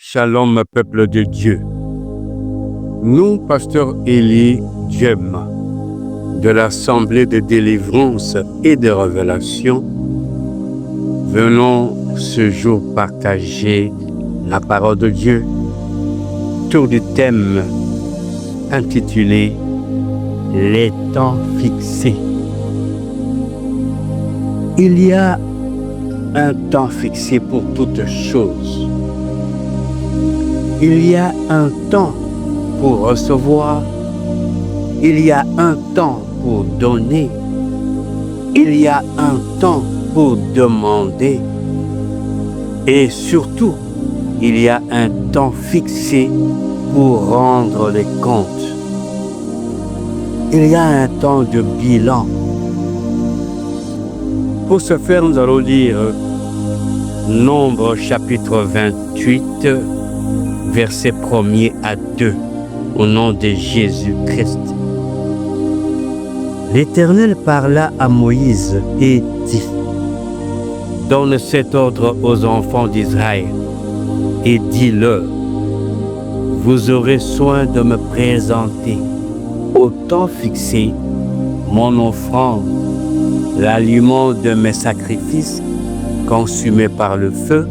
Shalom, peuple de Dieu. Nous, pasteur Élie Djem, de l'Assemblée de délivrance et de révélation, venons ce jour partager la parole de Dieu autour du thème intitulé « Les temps fixés ». Il y a un temps fixé pour toutes choses. Il y a un temps pour recevoir, il y a un temps pour donner, il y a un temps pour demander et surtout, il y a un temps fixé pour rendre les comptes. Il y a un temps de bilan. Pour ce faire, nous allons lire Nombre chapitre 28, versets 1er à 2, au nom de Jésus-Christ. L'Éternel parla à Moïse et dit: donne cet ordre aux enfants d'Israël et dis-leur: vous aurez soin de me présenter au temps fixé mon offrande, l'aliment de mes sacrifices consumés par le feu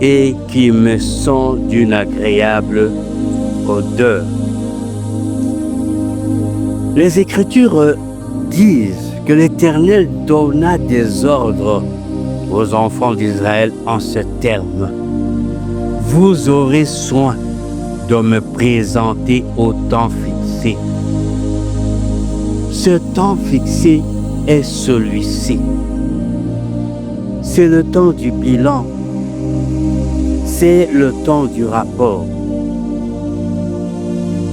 et qui me sont d'une agréable odeur. Les Écritures disent que l'Éternel donna des ordres aux enfants d'Israël en ces termes: vous aurez soin de me présenter au temps fixé. Ce temps fixé est celui-ci. C'est le temps du bilan. C'est le temps du rapport.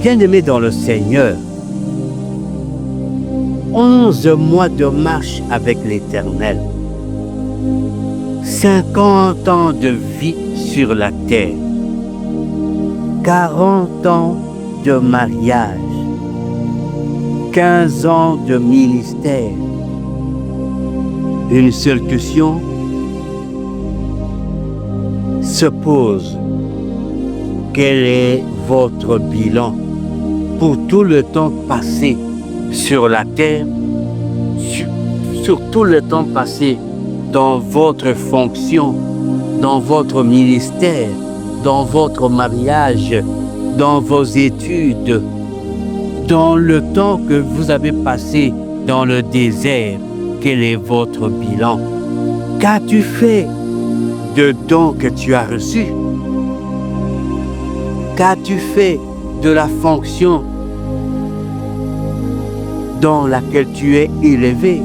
Bien-aimés dans le Seigneur, 11 mois de marche avec l'Éternel, 50 ans de vie sur la terre, 40 ans de mariage, 15 ans de ministère. Une seule question se pose: quel est votre bilan pour tout le temps passé sur la terre, sur tout le temps passé dans votre fonction, dans votre ministère, dans votre mariage, dans vos études, dans le temps que vous avez passé dans le désert? Quel est votre bilan? Qu'as-tu fait de dons que tu as reçus? Qu'as-tu fait de la fonction dans laquelle tu es élevé?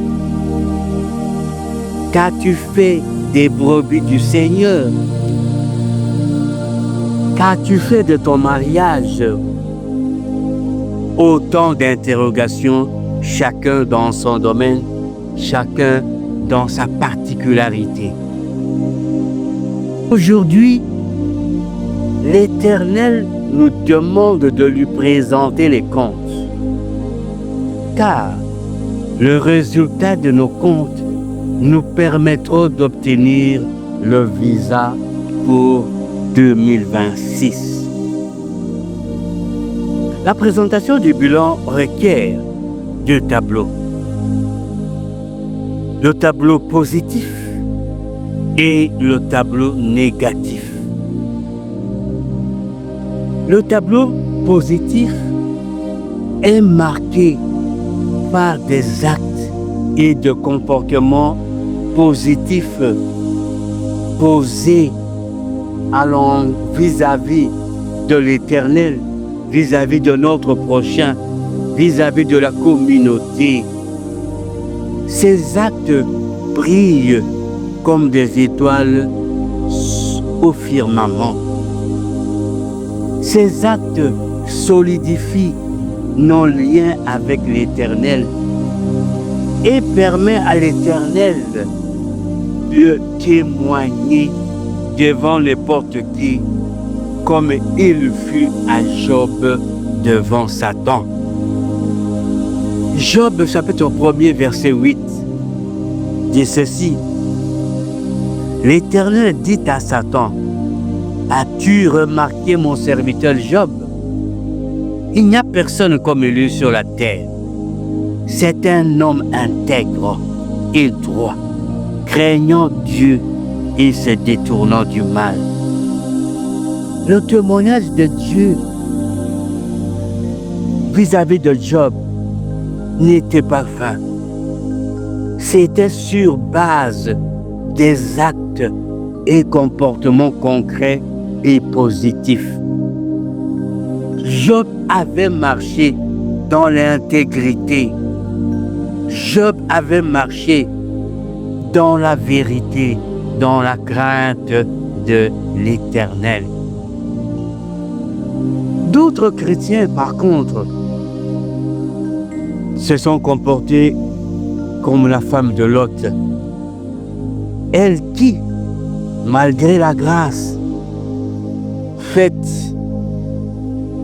Qu'as-tu fait des brebis du Seigneur? Qu'as-tu fait de ton mariage? Autant d'interrogations, chacun dans son domaine, chacun dans sa particularité. Aujourd'hui, l'Éternel nous demande de lui présenter les comptes, car le résultat de nos comptes nous permettra d'obtenir le visa pour 2026. La présentation du bilan requiert deux tableaux. Le tableau positif et le tableau négatif. Le tableau positif est marqué par des actes et de comportements positifs posés vis-à-vis de l'Éternel, vis-à-vis de notre prochain, vis-à-vis de la communauté. Ces actes brillent comme des étoiles au firmament. Ces actes solidifient nos liens avec l'Éternel et permettent à l'Éternel de témoigner devant n'importe qui, comme il fut à Job devant Satan. Job chapitre 1er verset 8 dit ceci: L'Éternel dit à Satan: As-tu remarqué mon serviteur Job? Il n'y a personne comme lui sur la terre. C'est un homme intègre et droit, craignant Dieu et se détournant du mal. Le témoignage de Dieu vis-à-vis de Job n'était pas vain. C'était sur base des actes et comportements concrets et positifs. Job avait marché dans l'intégrité. Job avait marché dans la vérité, dans la crainte de l'Éternel. D'autres chrétiens, par contre, se sont comportés comme la femme de Lot. Elle qui, malgré la grâce faite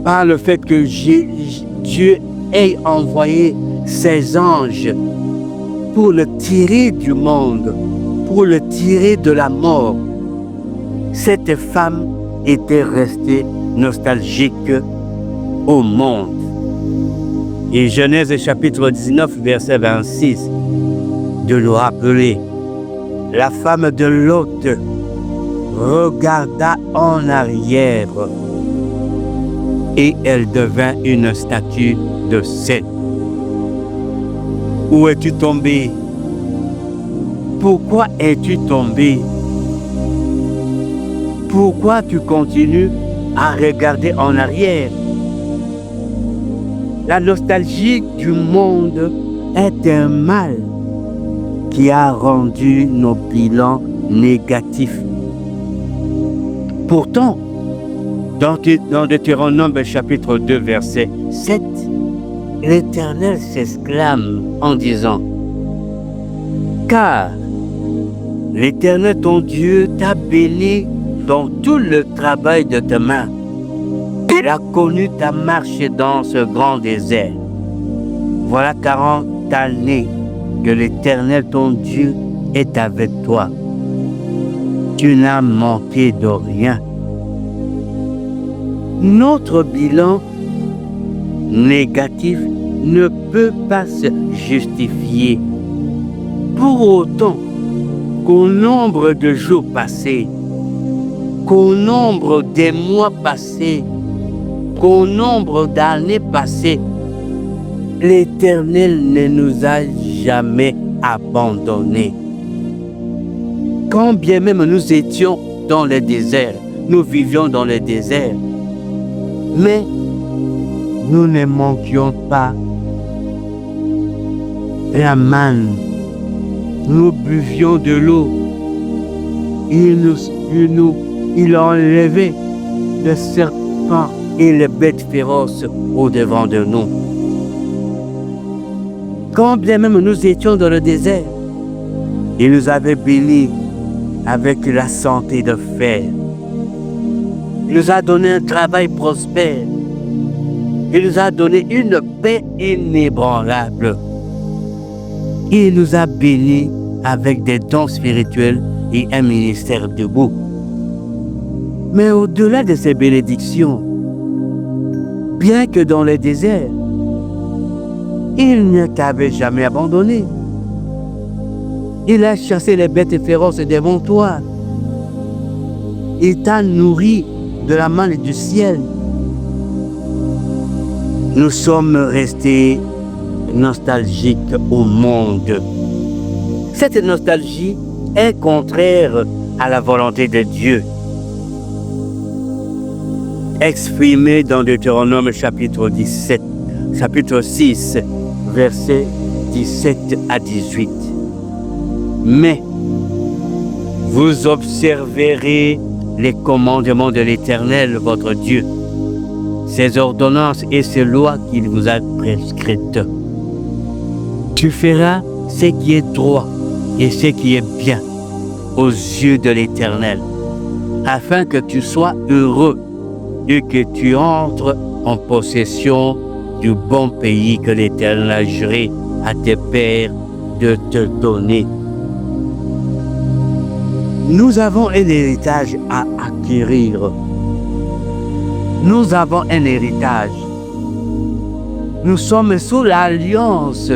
par le fait que Dieu ait envoyé ses anges pour le tirer du monde, pour le tirer de la mort, cette femme était restée nostalgique au monde. Et Genèse chapitre 19, verset 26, de nous rappeler, la femme de Lot regarda en arrière et elle devint une statue de sel. Où es-tu tombé? Pourquoi es-tu tombé? Pourquoi tu continues à regarder en arrière? La nostalgie du monde est un mal qui a rendu nos bilans négatifs. Pourtant, dans Deutéronome chapitre 2, verset 7, l'Éternel s'exclame en disant: car l'Éternel ton Dieu t'a béni dans tout le travail de tes mains. Il a connu ta marche dans ce grand désert. Voilà 40 années que l'Éternel ton Dieu est avec toi. Tu n'as manqué de rien. Notre bilan négatif ne peut pas se justifier. Pour autant qu'au nombre de jours passés, qu'au nombre des mois passés, qu'au nombre d'années passées, l'Éternel ne nous a jamais abandonnés. Quand bien même nous étions dans le désert, nous vivions dans le désert, mais nous ne manquions pas la manne. Nous buvions de l'eau. Il a enlevé les serpents et les bêtes féroces au-devant de nous. Quand bien même nous étions dans le désert, il nous avait bénis avec la santé de fer. Il nous a donné un travail prospère. Il nous a donné une paix inébranlable. Il nous a bénis avec des dons spirituels et un ministère debout. Mais au-delà de ces bénédictions, bien que dans le désert, il ne t'avait jamais abandonné. Il a chassé les bêtes féroces devant toi. Il t'a nourri de la manne du ciel. Nous sommes restés nostalgiques au monde. Cette nostalgie est contraire à la volonté de Dieu. Exprimée dans Deutéronome chapitre 6, versets 17 à 18. Mais vous observerez les commandements de l'Éternel, votre Dieu, ses ordonnances et ses lois qu'il vous a prescrites. Tu feras ce qui est droit et ce qui est bien aux yeux de l'Éternel, afin que tu sois heureux et que tu entres en possession du bon pays que l'Éternel a juré à tes pères de te donner. Nous avons un héritage à conquérir. Nous avons un héritage. Nous sommes sous l'alliance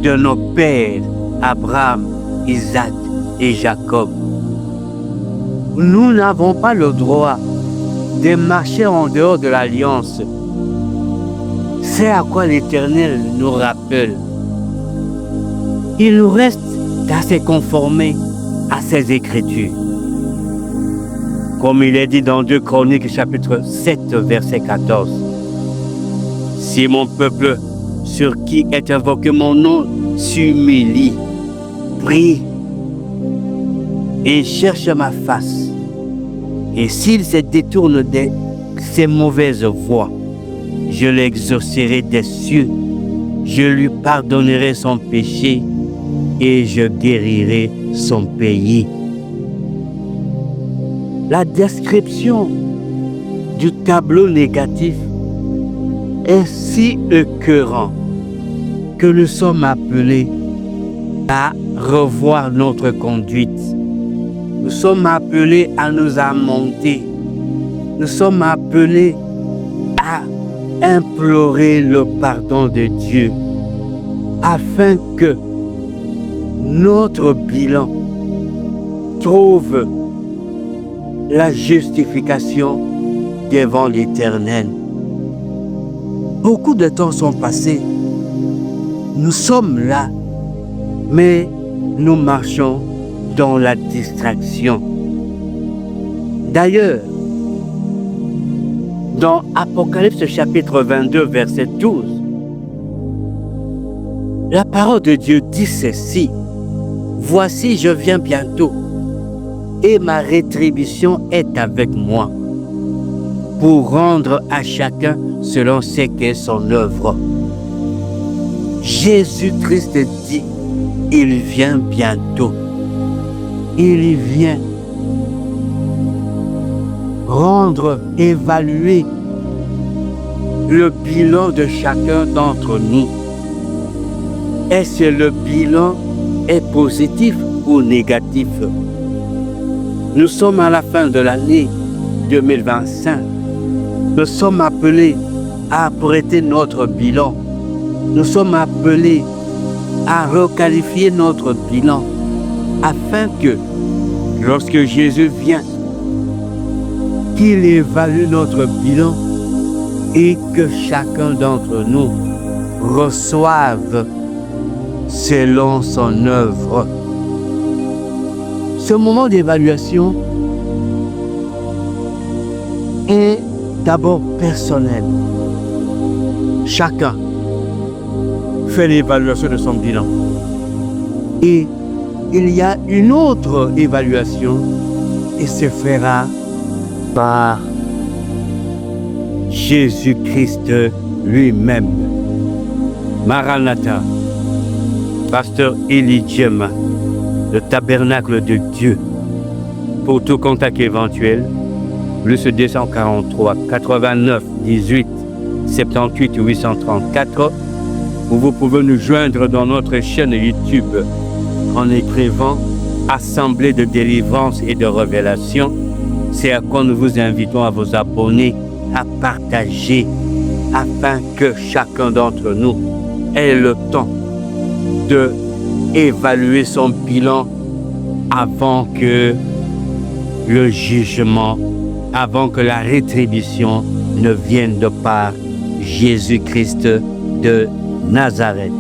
de nos pères, Abraham, Isaac et Jacob. Nous n'avons pas le droit de marcher en dehors de l'alliance. C'est à quoi l'Éternel nous rappelle. Il nous reste qu'à se conformer à ses Écritures. Comme il est dit dans 2 Chroniques chapitre 7 verset 14. Si mon peuple sur qui est invoqué mon nom s'humilie, prie et cherche ma face, et s'il se détourne de ses mauvaises voies, je l'exaucerai des cieux, je lui pardonnerai son péché et je guérirai son pays. La description du tableau négatif est si écœurant que nous sommes appelés à revoir notre conduite. Nous sommes appelés à nous amender. Nous sommes appelés à implorer le pardon de Dieu afin que notre bilan trouve la justification devant l'Éternel. Beaucoup de temps sont passés. Nous sommes là, mais nous marchons dans la distraction. D'ailleurs, dans Apocalypse chapitre 22, verset 12, la parole de Dieu dit ceci: « Voici, je viens bientôt, et ma rétribution est avec moi, pour rendre à chacun selon ce qu'est son œuvre. » Jésus-Christ dit, il vient bientôt. Il vient rendre, évaluer le bilan de chacun d'entre nous. Est-ce que le bilan est positif ou négatif? Nous sommes à la fin de l'année 2025. Nous sommes appelés à prêter notre bilan. Nous sommes appelés à requalifier notre bilan afin que, lorsque Jésus vient, qu'il évalue notre bilan et que chacun d'entre nous reçoive selon son œuvre. Ce moment d'évaluation est d'abord personnel. Chacun fait l'évaluation de son bilan. Et il y a une autre évaluation et se fera par Jésus-Christ lui-même. Maranatha, Pasteur Élie Djema, le tabernacle de Dieu. Pour tout contact éventuel, plus 243 89 18 78 834, où vous pouvez nous joindre dans notre chaîne YouTube en écrivant Assemblée de délivrance et de révélation. C'est à quoi nous vous invitons à vous abonner, à partager, afin que chacun d'entre nous ait le temps de évaluer son bilan avant que le jugement, avant que la rétribution ne vienne de par Jésus-Christ de Nazareth.